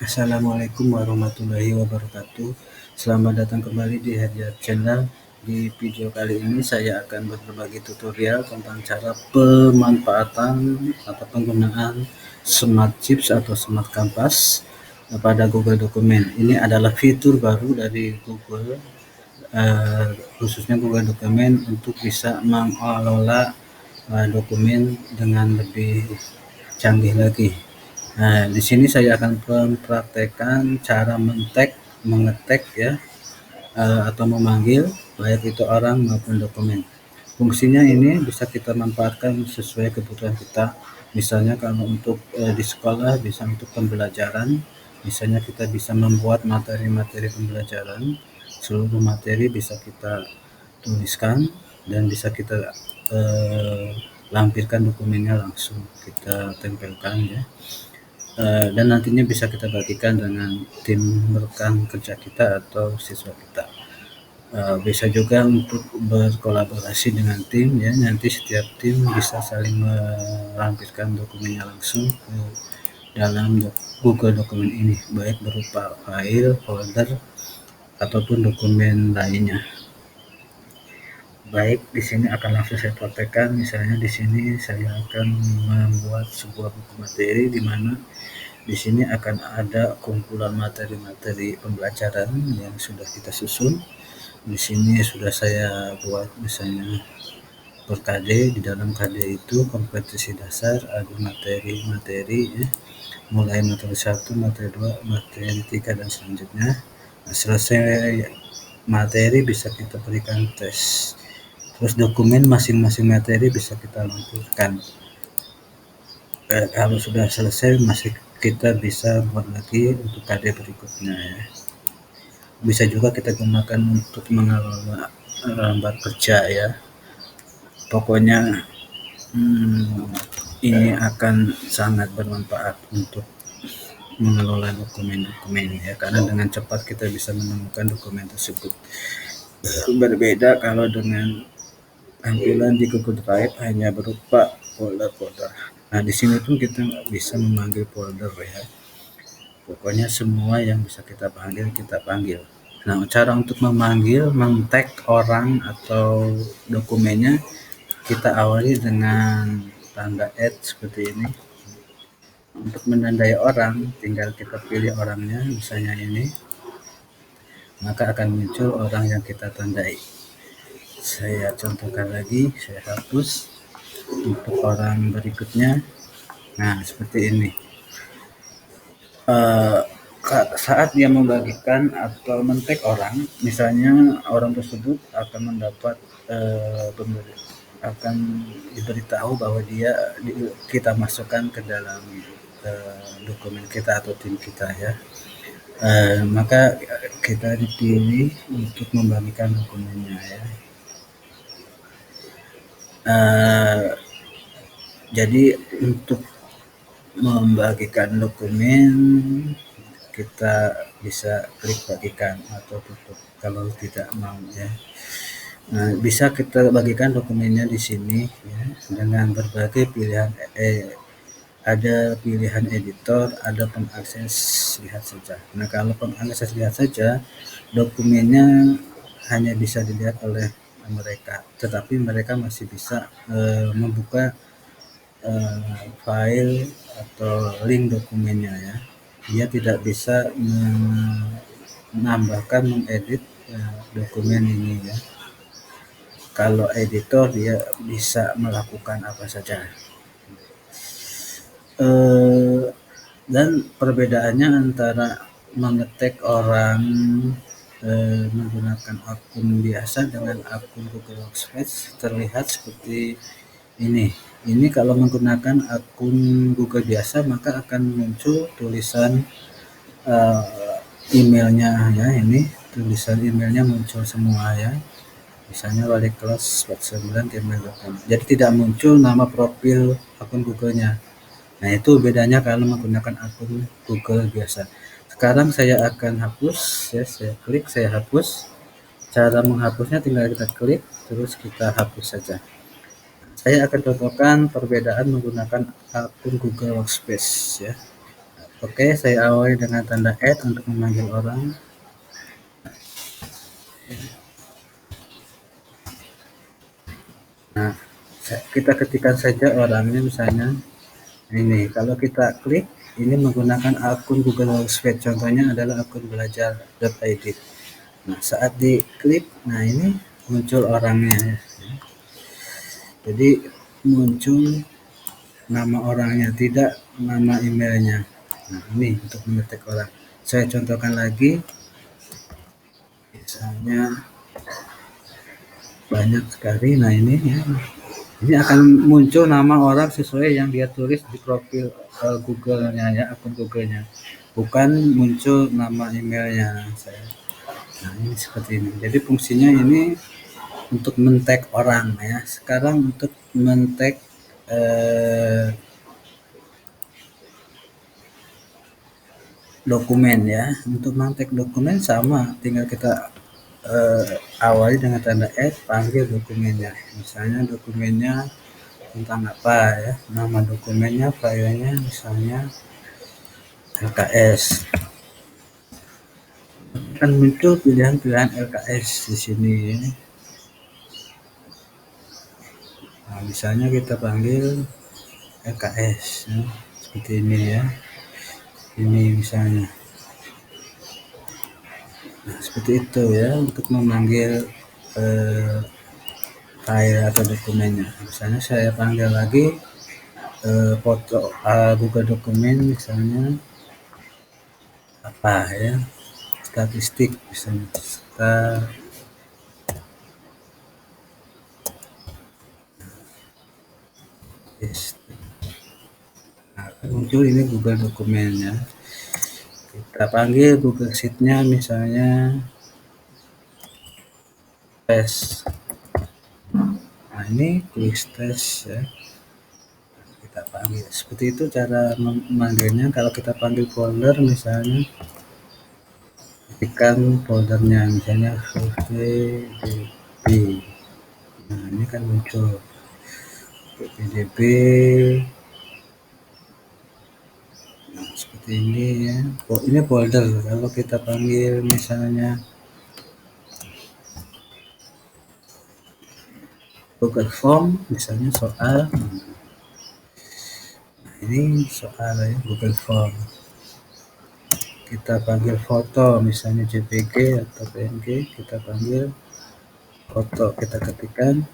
Assalamualaikum warahmatullahi wabarakatuh. Selamat datang kembali di Hadiah Channel. Di video kali ini saya akan berbagi tutorial tentang cara pemanfaatan atau penggunaan Smart Chips atau Smart Canvas pada Google Dokumen. Ini adalah fitur baru dari Google, khususnya Google Dokumen untuk bisa mengelola dokumen dengan lebih canggih lagi. Nah, di sini saya akan mempraktekkan cara mengetek ya, atau memanggil baik itu orang maupun dokumen. Fungsinya ini bisa kita manfaatkan sesuai kebutuhan kita. Misalnya kalau untuk di sekolah bisa untuk pembelajaran, misalnya kita bisa membuat materi-materi pembelajaran, seluruh materi bisa kita tuliskan dan bisa kita lampirkan dokumennya langsung kita tempelkan ya. Dan nantinya bisa kita bagikan dengan tim rekan kerja kita atau siswa kita. Bisa juga untuk berkolaborasi dengan tim ya, nanti setiap tim bisa saling melampirkan dokumennya langsung ke dalam Google Dokumen ini, baik berupa file, folder, ataupun dokumen lainnya. Baik, di sini akan langsung saya praktekkan. Misalnya di sini saya akan membuat sebuah buku materi di mana di sini akan ada kumpulan materi-materi pembelajaran yang sudah kita susun. Di sini sudah saya buat misalnya per KD. Di dalam KD itu kompetensi dasar, ada materi-materi ya, mulai materi 1, materi 2, materi 3 dan selanjutnya. Nah, selesai materi bisa kita berikan tes. Terus dokumen masing-masing materi bisa kita lampirkan. Kalau sudah selesai masih kita bisa buat lagi untuk KD berikutnya ya. Bisa juga kita gunakan untuk mengelola lembar kerja ya. Pokoknya ini akan sangat bermanfaat untuk mengelola dokumen-dokumen ya, karena dengan cepat kita bisa menemukan dokumen tersebut. Berbeda kalau dengan tampilan di Google Drive hanya berupa folder-folder. Nah, di sini pun kita bisa memanggil folder ya. Pokoknya semua yang bisa kita panggil. Nah, cara untuk memanggil, men-tag orang atau dokumennya kita awali dengan tanda seperti ini. Untuk menandai orang, tinggal kita pilih orangnya, misalnya ini, maka akan muncul orang yang kita tandai. Saya contohkan lagi, saya hapus. Untuk orang berikutnya, nah seperti ini. Saat dia membagikan atau men-tag orang, misalnya orang tersebut akan mendapat akan diberitahu bahwa kita masukkan ke dalam dokumen kita atau tim kita ya. Maka kita dipilih untuk membagikan dokumennya ya. Jadi untuk membagikan dokumen kita bisa klik bagikan atau tutup kalau tidak mau ya. Nah, bisa kita bagikan dokumennya di sini ya, dengan berbagai pilihan. Ada pilihan editor, ada pengakses lihat saja. Nah, kalau pengakses lihat saja, dokumennya hanya bisa dilihat oleh mereka, tetapi mereka masih bisa membuka file atau link dokumennya ya. Dia tidak bisa menambahkan, mengedit dokumen ini ya. Kalau editor dia bisa melakukan apa saja. Dan perbedaannya antara mengetek orang menggunakan akun biasa dengan akun Google Workspace terlihat seperti ini. Ini kalau menggunakan akun Google biasa maka akan muncul tulisan emailnya ya, ini tulisan emailnya muncul semua ya, misalnya wali kelas 49@gmail.com. Jadi tidak muncul nama profil akun Google-nya. Nah, itu bedanya kalau menggunakan akun Google biasa. Sekarang saya akan hapus ya, saya klik, saya hapus. Cara menghapusnya tinggal kita klik terus kita hapus saja. Saya akan contohkan perbedaan menggunakan akun Google Workspace ya. Oke, saya awali dengan tanda add untuk memanggil orang. Nah, kita ketikkan saja orangnya, misalnya ini. Kalau kita klik, ini menggunakan akun Google Workspace, contohnya adalah akun belajar.id. Nah, saat diklik, nah ini muncul orangnya ya. Jadi muncul nama orangnya, tidak nama emailnya. Nah, ini untuk mengetik orang. Saya contohkan lagi, misalnya banyak sekali. Nah, ini ya, ini akan muncul nama orang sesuai yang dia tulis di profil Google-nya ya, akun Google-nya, bukan muncul nama emailnya saya. Nah, ini seperti ini. Jadi fungsinya ini untuk men-tag orang ya. Sekarang untuk men-tag dokumen ya. Untuk men-tag dokumen sama, tinggal kita awali dengan tanda add, panggil dokumennya. Misalnya dokumennya tentang apa ya, nama dokumennya, filenya misalnya LKS. Akan muncul pilihan-pilihan LKS di sini. Nah, misalnya kita panggil LKS ya, seperti ini ya. Ini misalnya. Nah, seperti itu ya untuk memanggil file atau dokumennya. Misalnya saya panggil lagi foto Google dokumen, misalnya apa ya, statistik misalnya, nah, muncul ini Google dokumennya. Kita panggil Google Sheet-nya misalnya test. Nah, ini quick test ya. Kita panggil. Seperti itu cara memanggilnya. Kalau kita panggil folder misalnya, ketikkan foldernya misalnya PDB. Nah, ini kan muncul PDB. Nah, seperti ini ya. Oh, ini folder. Kalau kita panggil misalnya Google Form, misalnya soal. Nah, ini soal ya, Google Form. Kita panggil foto, misalnya JPG atau PNG, kita panggil foto, kita ketikkan.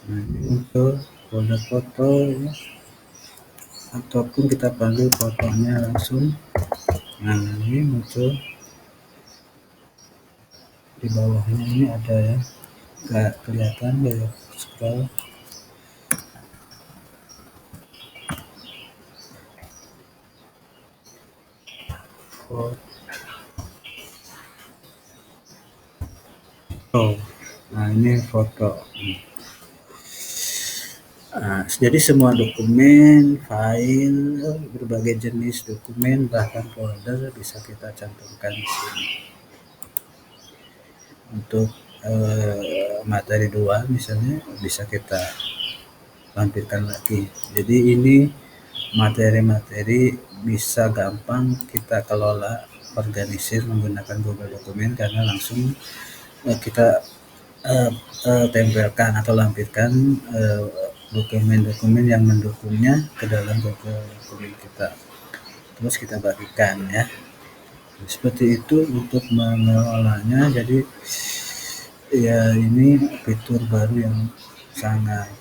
Nah, ini muncul folder foto ya. Ataupun kita panggil fotonya langsung. Nah, ini muncul di bawahnya, ini ada ya, nggak kelihatan ya, scroll. Foto. Nah, ini foto. Nah, jadi semua dokumen, file, berbagai jenis dokumen, bahkan folder bisa kita cantumkan di sini. Untuk materi 2 misalnya bisa kita lampirkan lagi. Jadi ini materi-materi bisa gampang kita kelola, organisir menggunakan Google Dokumen, karena langsung kita tempelkan atau lampirkan dokumen-dokumen yang mendukungnya ke dalam Google Dokumen kita. Terus kita bagikan ya. Seperti itu untuk mengelolanya. Jadi ya, ini fitur baru yang sangat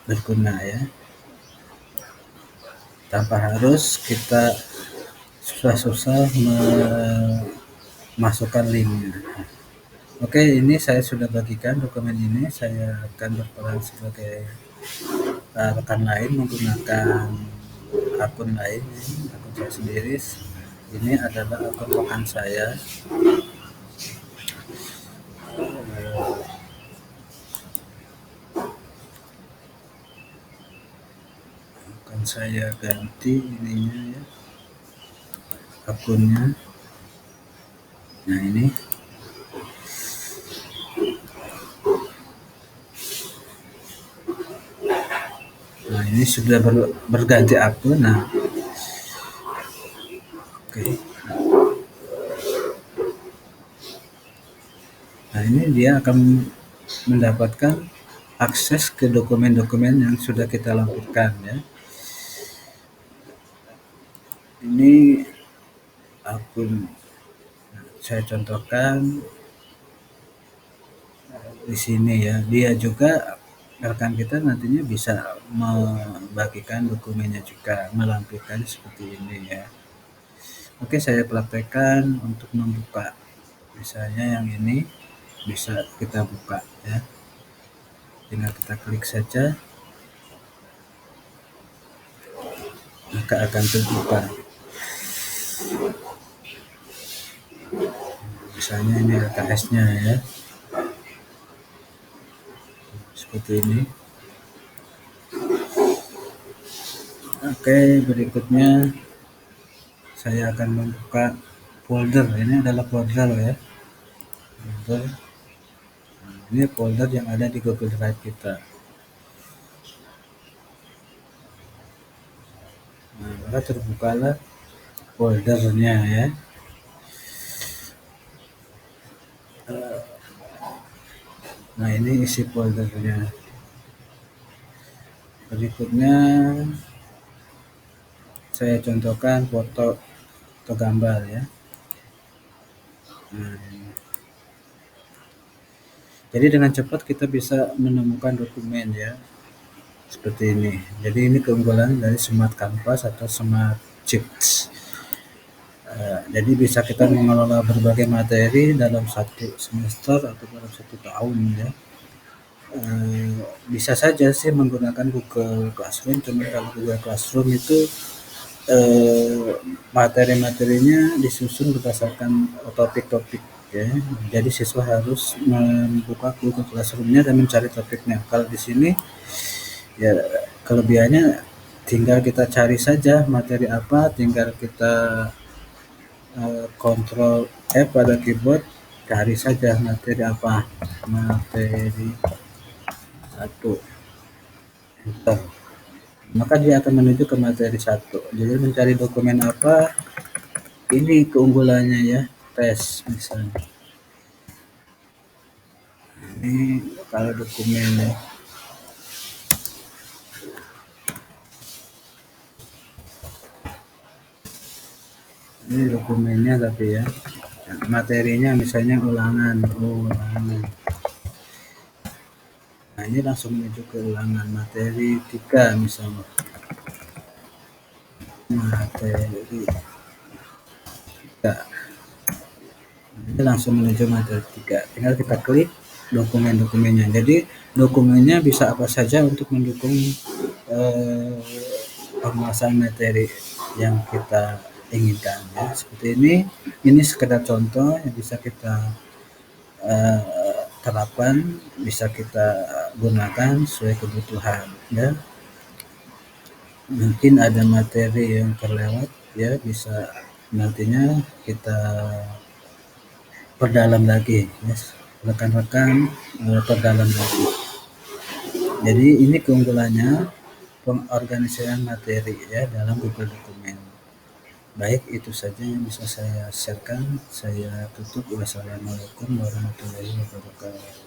berguna ya, tanpa harus kita susah-susah memasukkan linknya. Oke, ini saya sudah bagikan dokumen ini. Saya akan berperan sebagai rekan lain menggunakan akun lain, akun saya sendiri. Ini adalah akun rekan saya. Akan saya ganti ininya ya, akunnya. Nah, ini. Nah, ini sudah berganti akun. Nah, ini dia akan mendapatkan akses ke dokumen-dokumen yang sudah kita lampirkan ya. Ini akun, saya contohkan di sini ya. Dia juga rekan kita nantinya bisa membagikan dokumennya juga, melampirkan seperti ini ya. Oke, saya praktekkan untuk membuka. Misalnya yang ini bisa kita buka ya. Tinggal kita klik saja, maka akan terbuka. Misalnya ini LKS-nya ya, seperti ini. Oke, berikutnya saya akan membuka folder. Ini adalah folder ya, folder. Ini folder yang ada di Google Drive kita. Nah, maka terbukalah foldernya ya. Nah, ini isi foldernya. Berikutnya saya contohkan foto atau gambar ya. Nah, jadi dengan cepat kita bisa menemukan dokumen ya, seperti ini. Jadi ini keunggulan dari Smart Canvas atau Smart Sheets. Jadi bisa kita mengelola berbagai materi dalam satu semester atau dalam satu tahun ya. Bisa saja sih menggunakan Google Classroom, cuma kalau Google Classroom itu materi-materinya disusun berdasarkan topik-topik ya. Jadi siswa harus membuka Google Classroom-nya dan mencari topiknya. Kalau di sini ya kelebihannya tinggal kita cari saja materi apa, tinggal kita kontrol F pada keyboard, cari saja materi apa, materi 1, enter. Maka dia akan menuju ke materi 1. Jadi mencari dokumen apa, ini keunggulannya ya, tes misalnya. Ini kalau dokumennya. Ini dokumennya tapi ya. Materinya misalnya ulangan. Nah, ini langsung menuju ke ulangan materi 3 misalnya. Materi 3. Ini langsung menuju materi 3. Tinggal kita klik dokumen-dokumennya. Jadi dokumennya bisa apa saja untuk mendukung penguasaan materi yang kita inginkan ya. Seperti ini sekedar contoh yang bisa kita terapkan, bisa kita gunakan sesuai kebutuhan ya. Mungkin ada materi yang terlewat ya, bisa nantinya kita perdalam lagi ya, rekan-rekan perdalam lagi. Jadi ini keunggulannya pengorganisasian materi ya dalam Google Dokumen. Baik, itu saja yang bisa saya sharekan. Saya tutup. Wassalamualaikum warahmatullahi wabarakatuh.